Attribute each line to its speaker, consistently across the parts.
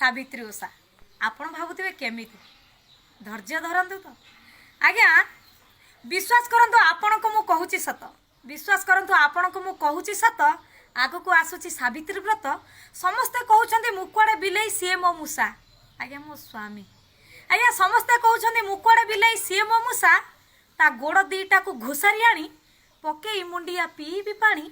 Speaker 1: सावित्री ओषा आपण भावुथिबे केमिति धैर्य धरंतु तो आज्ञा विश्वास करंतु आपण को मु कहूची सत विश्वास करंतु आपण को मु कहूची सत आगु को आसुची सावित्री व्रत समस्ते कहउछन्ते मुकुआडे बिलेई सीए मो मूसा आज्ञा मो स्वामी आज्ञा समस्ते कहउछन्ते मुकुआडे बिलेई सीए मो मूसा ता गोड़ दीटा को घोसारी आनी पकेई मुंडिया पीबी पानी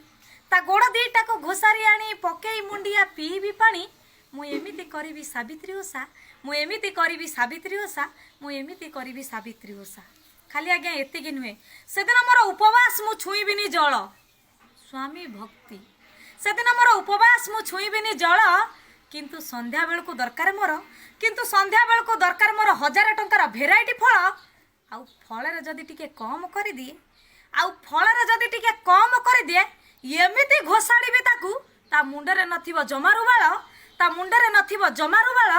Speaker 1: ता गोड़ दीटा को घोसारी आनी पकेई मुंडिया पीबी पानी मु एमिति करिवि सावित्री ओषा मु एमिति करिवि सावित्री ओषा मु एमिति करिवि सावित्री ओषा खाली आज्ञा एतिकी नुहे सेदिन मोर उपवास मु छुईबिनी जल स्वामी भक्ति सेदिन मोर उपवास मु छुईबिनी जल किंतु संध्या बेल को दरकार मोर किंतु संध्या बेल को दरकार मोर 1000 टंकार भेराइटी फल आउ फल जदि टिके कम कर दिए आउ फल जदि टिके कम कर दिए एमिति घोषाड़ी ताकू ता मुंडरे नथिबो जमारू बाल ता मुंडरे नथिबो जमारू बाल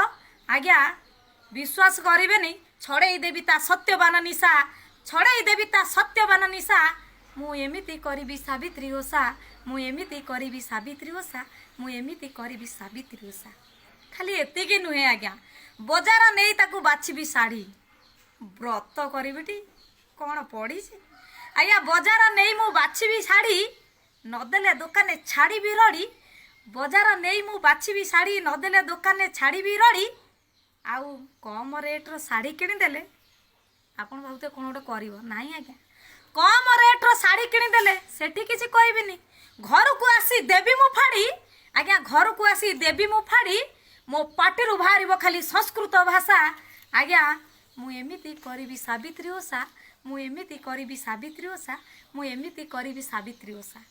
Speaker 1: आज्ञा विश्वास करिवेनी छड़ेई देवी ता सत्यवान निशा छड़ेई देवी ता सत्यवान निशा मु एमिति करिवि सावित्री ओषा मु एमिति करिवि सावित्री ओषा मु एमिति करिवि सावित्री ओषा खाली एतिकी नुहे आज्ञा बजार नहीं ताकू बाछिबि साड़ी व्रत करिबिटी कौन पड़ी आज्ञा बजार नहीं मु बाछिबि साड़ी नदेले दुकाने छाड़ीबि रड़ी बजार नहीं मु बाछिबि साड़ी नदेले दुकाने छाड़ीबि रड़ी आउ कम रेट्र शाढ़ी किणीदेले आपन भावते कौन गोटे कर नाई आज्ञा कम रेट्र शाढ़ी किणीदेले सेठी किसी कहबिनी घर को आसी देवी मु फाड़ी आज्ञा घर को आसी देवी मु फाड़ी मो पाटी बाहर खाली संस्कृत भाषा आज्ञा मु एमिति करिवि सावित्री ओषा मु एमिति करिवि सावित्री ओषा मु एमिति करिवि सावित्री ओषा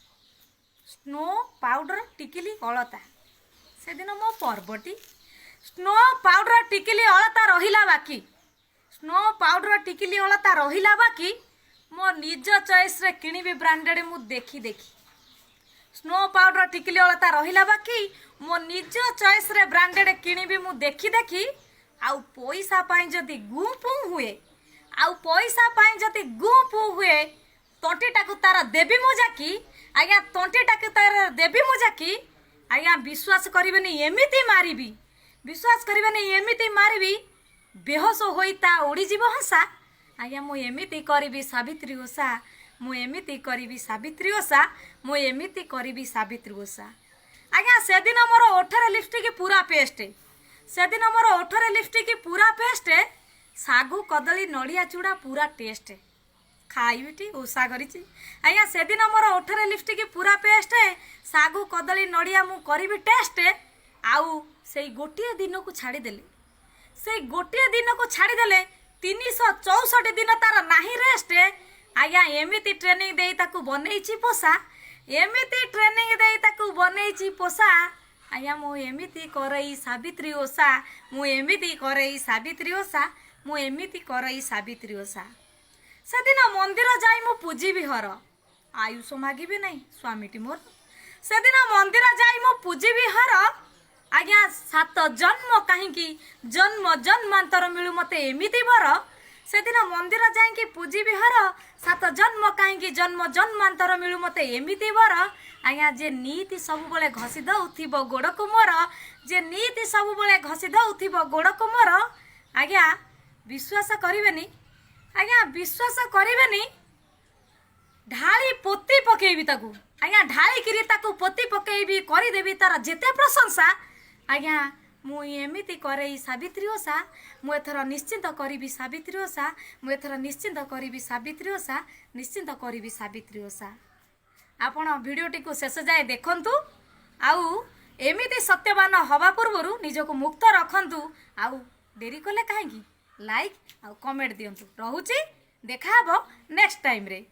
Speaker 1: स्नो पाउडर टिकिली अलता से दिन मो पर्वटी स्नो पाउडर टिकिली अलता रहिला बाकी स्नो पाउडर टिकिली अलता रहिला बाकी मो निज चॉइस रे किनिबि ब्रांडेड मु देखी देखी स्नो पाउडर टिकिली अलता रहिला बाकी मो निज चॉइस रे ब्रांडेड किनिबि मु देखी देखी आउ पैसा पाई जदि गुपू हुए आउ पैसा पाई जदि गुपू हुए तंटीटा को तार देवी मु जाकी आज्ञा तंटीटा को तार देवी मु जाकी आज्ञा विश्वास करिवेनी एमिति मारिबी विश्वास करिवेनी एमिति मारिबी बेहोश होईता उड़ी जीव हंसा आज्ञा मु एमिति करिवि सावित्री ओषा मु एमिति करिवि सावित्री ओषा मु एमिति करिवि सावित्री ओषा आज्ञा से दिन मोर ओठरे लिपस्टिक पूरा पेस्ट से दिन मोर ओठरे लिपस्टिक पूरा पेस्ट सागु कदली नड़िया चूड़ा पूरा टेस्ट खाइबिटी ओषा करिछि आज्ञा से दिन मोर ओठरे लिपस्टिक पूरा पेस्ट सागु कदली नड़िया मु करिवि टेस्ट आउ से गोटे दिन को छाड़ीदेले से गोटे दिन को छाड़ीदेले 364 दिन तार नाही रेस्ट आज्ञा एमिति ट्रेनिंग देई ताकू बनैछि पोषा एमिति ट्रेनिंग देई ताकू बनैछि पोषा आज्ञा मु एमिति करई सावित्री ओषा मु एमिति करई सावित्री ओषा मु एमिति करई सावित्री ओषा से दिन मंदिर जाई मु पूजी विहर आयुष मागिबी नहीं स्वामीटी मोर से दिन मंदिर जाई मु पूजी विहर आज्ञा 7 जन्म कहीं जन्म जन्मांतर मिलू मते एमिति बर से दिन मंदिर जाइकी पूजी विहर 7 जन्म कहीं जन्म जन्मांतर मिलू मते एमिति बर आज्ञा जे नीति सब बळे घसी दउथिबो गोड़ को मोर जे नीति सब बळे घसी दउथिबो गोड़ को मोर आज्ञा विश्वास करिवेनी आज्ञा विश्वास करिवेनी ढाली पोती पकेबी ताकू आज्ञा ढाली किरी ताकू पोती पकेबी करि देबी तार जेते प्रशंसा आज्ञा मु एमिति करई सावित्री ओषा मु एथर निश्चिंत करिवि सावित्री ओषा मु एथर निश्चिंत करिवि सावित्री ओषा निश्चिंत करिवि सावित्री ओषा आपण भिडियोटी को शेष जाए देखंतु आउ एमिति सत्यवान हवा पूर्व निजको मुक्त रखंतु आउ देरी कले काहेकी लाइक आउ कमेंट दियंतु रहुची देखा हबो नेक्स्ट टाइम रे।